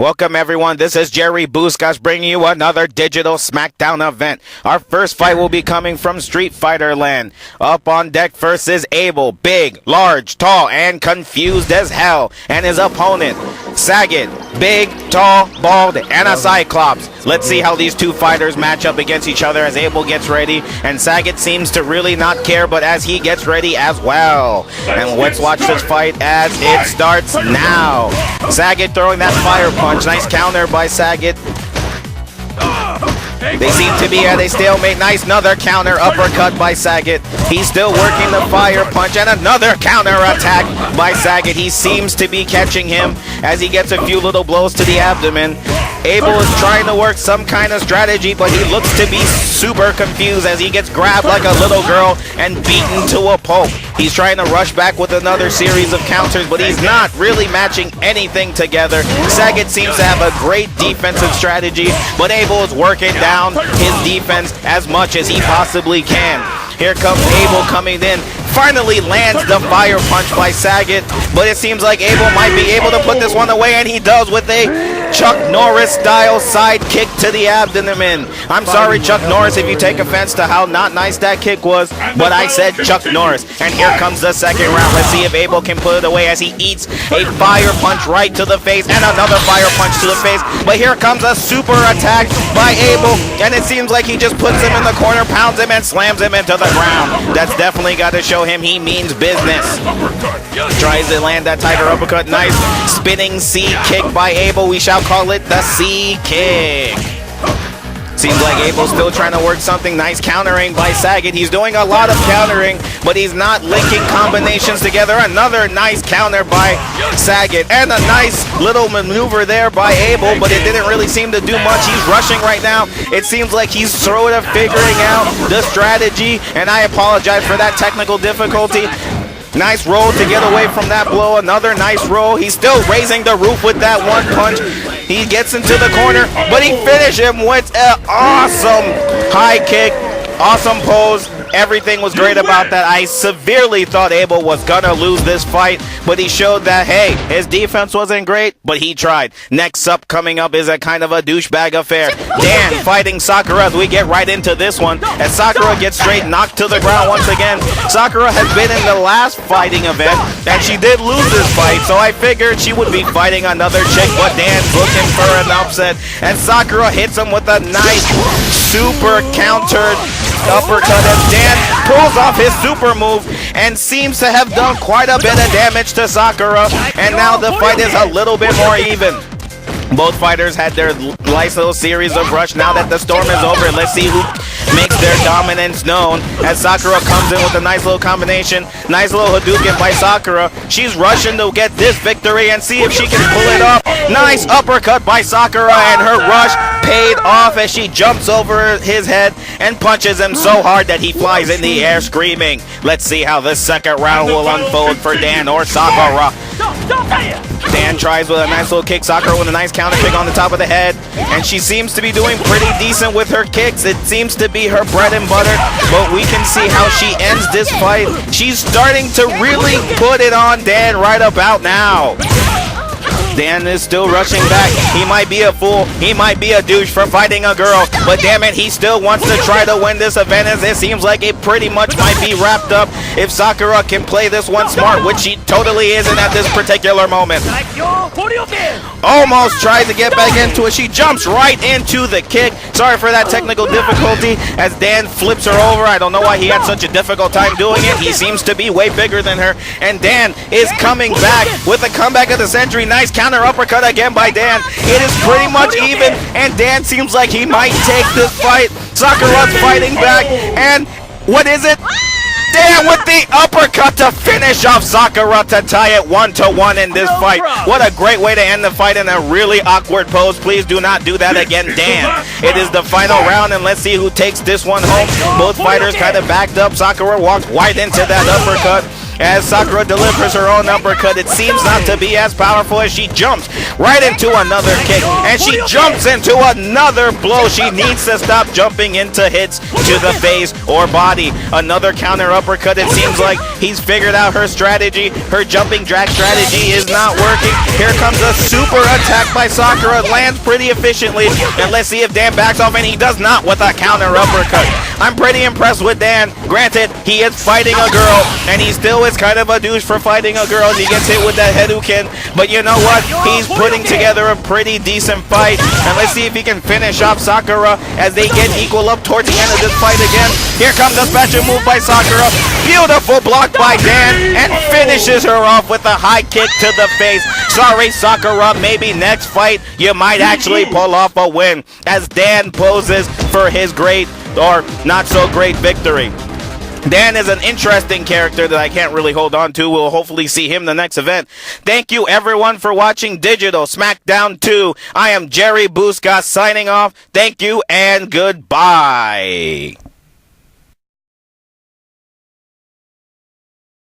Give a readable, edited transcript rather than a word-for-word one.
Welcome everyone, this is Jerry Buskas bringing you another digital Smackdown event. Our first fight will be coming from Street Fighter Land. Up on deck first is Abel, big, large, tall, and confused as hell. And his opponent, Sagat, big, tall, bald, and a Cyclops. Let's see how these two fighters match up against each other as Abel gets ready. And Sagat seems to really not care, but as he gets ready as well. And let's watch this fight as it starts now. Sagat throwing that fire punch. Nice counter by Sagat. They seem to be at a stalemate. Nice, another counter uppercut by Sagat. He's still working the fire punch and another counter attack by Sagat. He seems to be catching him as he gets a few little blows to the abdomen. Abel is trying to work some kind of strategy, but he looks to be super confused as he gets grabbed like a little girl and beaten to a pulp. He's trying to rush back with another series of counters, but he's not really matching anything together. Sagat seems to have a great defensive strategy, but Abel is working down his defense as much as he possibly can. Here comes Abel coming in. Finally lands the fire punch by Sagat, but it seems like Abel might be able to put this one away, and he does with a Chuck Norris style side kick to the abdomen. I'm sorry, Chuck Norris, if you take offense to how not nice that kick was, but I said Chuck Norris. And here comes the second round. Let's see if Abel can put it away as he eats a fire punch right to the face and another fire punch to the face. But here comes a super attack by Abel, and it seems like he just puts him in the corner, pounds him, and slams him into the ground. That's definitely got to show him he means business. Tries to land that tiger uppercut. Nice spinning C kick by Abel. We shall call it the C kick. Seems like Abel's still trying to work something. Nice countering by Sagat. He's doing a lot of countering, but he's not linking combinations together. Another nice counter by Sagat, and a nice little maneuver there by Abel, but it didn't really seem to do much. He's rushing right now. It seems like he's sort of figuring out the strategy, and I apologize for that technical difficulty. Nice roll to get away from that blow. Another nice roll. He's still raising the roof with that one punch. He gets into the corner, but he finished him with an awesome high kick. Awesome pose. Everything was great about that. I severely thought Abel was gonna lose this fight, but he showed that, hey, his defense wasn't great, but he tried. Next up, coming up, is a kind of a douchebag affair. Dan fighting Sakura as we get right into this one, as Sakura gets straight knocked to the ground once again. Sakura has been in the last fighting event, and she did lose this fight, so I figured she would be fighting another chick, but Dan's looking for an upset, and Sakura hits him with a nice super countered uppercut as Dan pulls off his super move and seems to have done quite a bit of damage to Sakura, and now the fight is a little bit more even. Both fighters had their nice little series of rush. Now that the storm is over, let's see who makes their dominance known as Sakura comes in with a nice little combination. Nice little Hadouken by Sakura. She's rushing to get this victory and see if she can pull it off. Nice uppercut by Sakura, and her rush paid off as she jumps over his head and punches him so hard that he flies in the air screaming. Let's see how this second round will unfold for Dan or Sakura. Dan tries with a nice little kick. Sakura with a nice counter kick on the top of the head, and she seems to be doing pretty decent with her kicks. It seems to be her bread and butter, but we can see how she ends this fight. She's starting to really put it on Dan right about now. Dan is still rushing back. He might be a fool. He might be a douche for fighting a girl, but damn it, he still wants to try to win this event, as it seems like it pretty much might be wrapped up if Sakura can play this one smart, which she totally isn't at this particular moment. Almost tries to get back into it. She jumps right into the kick. Sorry for that technical difficulty as Dan flips her over. I don't know why he had such a difficult time doing it. He seems to be way bigger than her, and Dan is coming back with a comeback of the century. Nice counter uppercut again by Dan. It is pretty much even, and Dan seems like he might take this fight. Sakura's fighting back, and what is it? Dan with the uppercut to finish off Sakura to tie it 1-1 in this fight. What a great way to end the fight in a really awkward pose. Please do not do that again, Dan. It is the final round, and let's see who takes this one home. Both fighters kind of backed up. Sakura walked right into that uppercut. as Sakura delivers her own uppercut. It seems not to be as powerful as she jumps right into another kick, and she jumps into another blow. She needs to stop jumping into hits to the face or body. Another counter uppercut. It seems like he's figured out her strategy. Her jumping drag strategy is not working. Here comes a super attack by Sakura. Lands pretty efficiently, and let's see if Dan backs off, and he does not with a counter uppercut. I'm pretty impressed with Dan. Granted, he is fighting a girl, and he still is kind of a douche for fighting a girl as he gets hit with that Hadouken, but you know what? He's putting together a pretty decent fight, and let's see if he can finish off Sakura as they get equal up towards the end of this fight again. Here comes a special move by Sakura. Beautiful block by Dan, and finishes her off with a high kick to the face. Sorry, Sakura, maybe next fight you might actually pull off a win as Dan poses for his great or not so great victory. Dan is an interesting character that I can't really hold on to. We'll hopefully see him the next event. Thank you everyone for watching Digital Smackdown 2. I am Jerry Busca signing off. Thank you and goodbye.